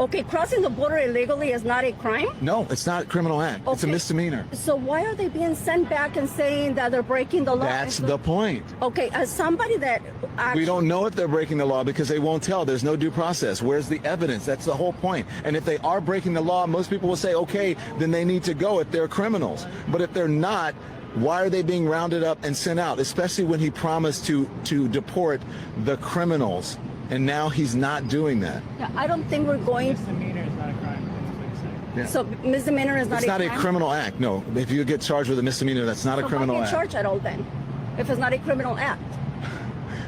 Okay, crossing the border illegally is not a crime? No, it's not a criminal act. Okay. It's a misdemeanor. So why are they being sent back and saying that they're breaking the law? That's the point. Okay, as somebody that actually... We don't know if they're breaking the law because they won't tell. There's no due process. Where's the evidence? That's the whole point. And if they are breaking the law, most people will say, okay, then they need to go if they're criminals. But if they're not, why are they being rounded up and sent out? Especially when he promised to deport the criminals. And now he's not doing that. Yeah, I don't think we're going... Misdemeanor is not a crime. That's what you say. Yeah. So misdemeanor is not a crime? It's not a criminal act, no. If you get charged with a misdemeanor, that's not a criminal act. So how do you charge at all then, if it's not a criminal act?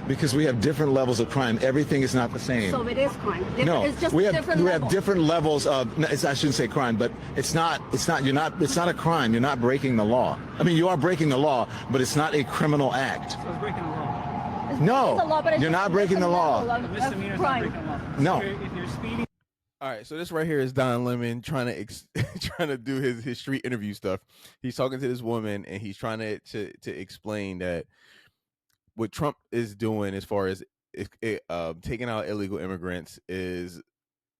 Because we have different levels of crime. Everything is not the same. So it is crime. No, it's just we have different levels of. I shouldn't say crime, but it's not. It's not a crime. You're not breaking the law. I mean, you are breaking the law, but it's not a criminal act. So it's breaking the law. No, you're not breaking the law. Misdemeanor is not breaking the law. No. If you're speeding. All right, so this right here is Don Lemon trying to do his street interview stuff. He's talking to this woman and he's trying to explain that what Trump is doing as far as taking out illegal immigrants is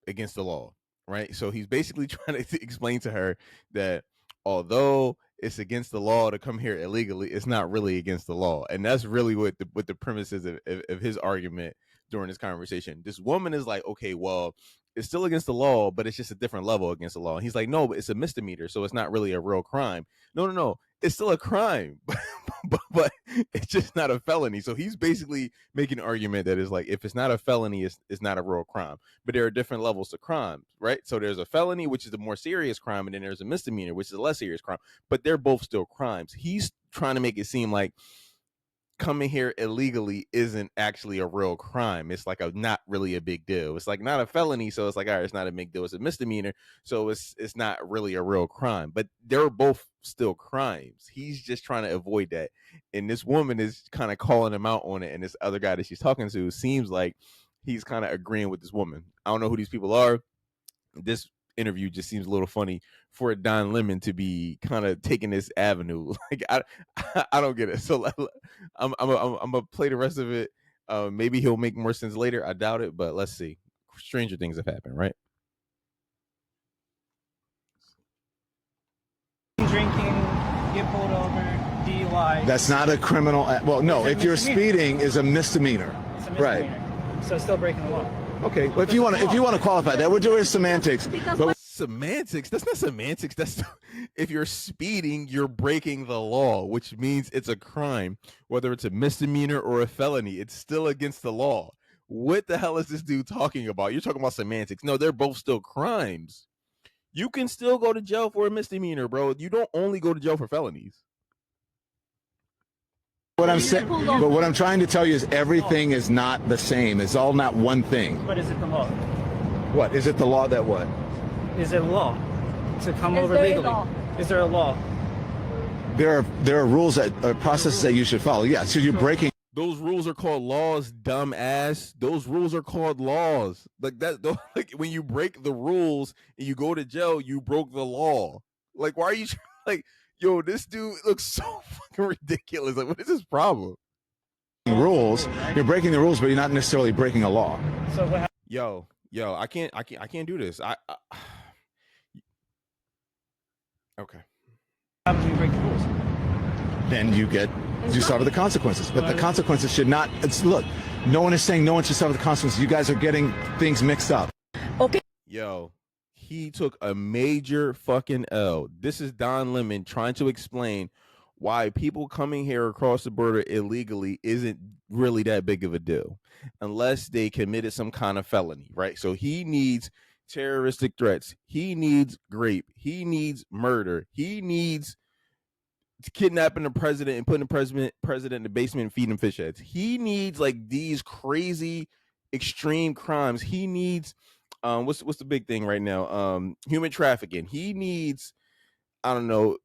against the law, right? So he's basically trying to explain to her that although it's against the law to come here illegally, it's not really against the law. And that's really what the premise is of his argument during this conversation. This woman is like, okay, well, it's still against the law, but it's just a different level against the law. And he's like, no, but it's a misdemeanor, so it's not really a real crime. No, it's still a crime, but it's just not a felony. So he's basically making an argument that is like, if it's not a felony, it's not a real crime. But there are different levels of crime, right? So there's a felony, which is a more serious crime, and then there's a misdemeanor, which is a less serious crime. But they're both still crimes. He's trying to make it seem like coming here illegally isn't actually a real crime. It's like not really a big deal. It's like not a felony, so it's like, all right, it's not a big deal. It's a misdemeanor, so it's not really a real crime. But they're both still crimes. He's just trying to avoid that. And this woman is kind of calling him out on it. And this other guy that she's talking to seems like he's kind of agreeing with this woman. I don't know who these people are. This interview just seems a little funny for Don Lemon to be kind of taking this avenue. Like I don't get it. So I'm gonna play the rest of it. Maybe he'll make more sense later. I doubt it, but let's see. Stranger things have happened, right? Drinking, get pulled over, DUI. That's not a criminal act. Well, no, if you're speeding is a misdemeanor. It's a misdemeanor. Right. So it's still breaking the law. Okay, well, if you want to qualify that, we're doing semantics. But semantics? That's not semantics. That's if you're speeding, you're breaking the law, which means it's a crime, whether it's a misdemeanor or a felony. It's still against the law. What the hell is this dude talking about? You're talking about semantics. No, they're both still crimes. You can still go to jail for a misdemeanor, bro. You don't only go to jail for felonies. What I'm saying, but what I'm trying to tell you is everything is not the same. It's all not one thing. But is it the law? What is it? The law that what? Is it a law to come over legally? Is there a law? There are rules that processes that you should follow. Yeah, so you're breaking. Those rules are called laws, dumb ass. Those rules are called laws. Like that. Like when you break the rules and you go to jail, you broke the law. Like why are you like? Yo, this dude looks so fucking ridiculous. Like, what is his problem? Rules. You're breaking the rules, but you're not necessarily breaking a law. So what? Yo, I can't do this. Okay. How do you break the rules? Then you suffer the consequences. But the consequences should not. Look, no one is saying no one should suffer the consequences. You guys are getting things mixed up. Okay. Yo. He took a major fucking L. This is Don Lemon trying to explain why people coming here across the border illegally isn't really that big of a deal unless they committed some kind of felony, right? So he needs terroristic threats. He needs rape. He needs murder. He needs kidnapping the president and putting the president in the basement and feeding him fish heads. He needs like these crazy extreme crimes. He needs what's the big thing right now? Human trafficking. He needs, I don't know,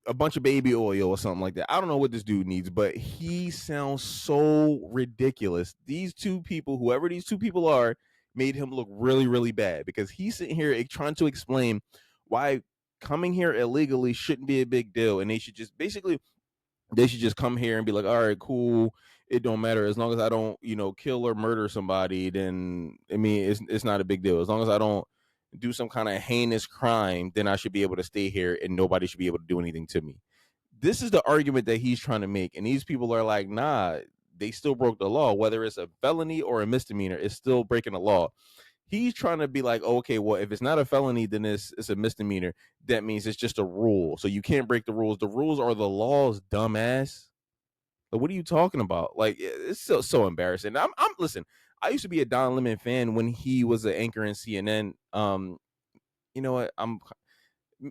a bunch of baby oil or something like that. I don't know what this dude needs, but he sounds so ridiculous. These two people, whoever these two people are, made him look really, really bad because he's sitting here trying to explain why coming here illegally shouldn't be a big deal, and they should just come here and be like, all right, cool. It don't matter as long as I don't, kill or murder somebody. Then I mean, it's not a big deal. As long as I don't do some kind of heinous crime, then I should be able to stay here and nobody should be able to do anything to me. This is the argument that he's trying to make. And these people are like, nah, they still broke the law. Whether it's a felony or a misdemeanor, it's still breaking the law. He's trying to be like, okay, well, if it's not a felony, then it's a misdemeanor. That means it's just a rule. So you can't break the rules. The rules are the laws, dumbass. Like, what are you talking about? Like, it's so embarrassing. I'm listen, I used to be a Don Lemon fan when he was an anchor in CNN. You know what?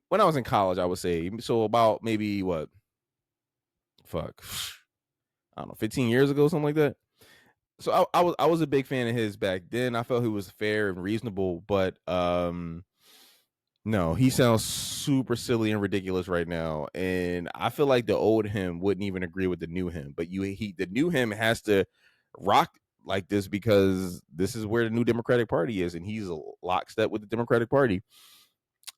When I was in college, I would say, so about maybe what? Fuck. I don't know, 15 years ago, something like that. So I was a big fan of his back then. I felt he was fair and reasonable, but no, he sounds super silly and ridiculous right now. And I feel like the old him wouldn't even agree with the new him. But the new him has to rock like this because this is where the new Democratic Party is, and he's a lockstep with the Democratic Party.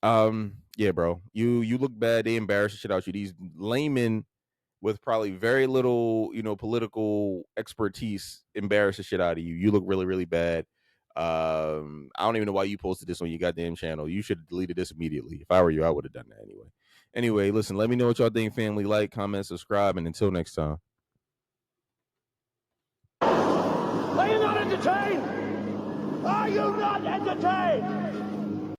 Yeah, bro, you look bad. They embarrass the shit out you. These laymen with probably very little, political expertise embarrass the shit out of you. You look really, really bad. I don't even know why you posted this on your goddamn channel. You should have deleted this immediately. If I were you, I would have done that anyway. Anyway, listen, let me know what y'all think, family. Like, comment, subscribe, and until next time. Are you not entertained? Are you not entertained?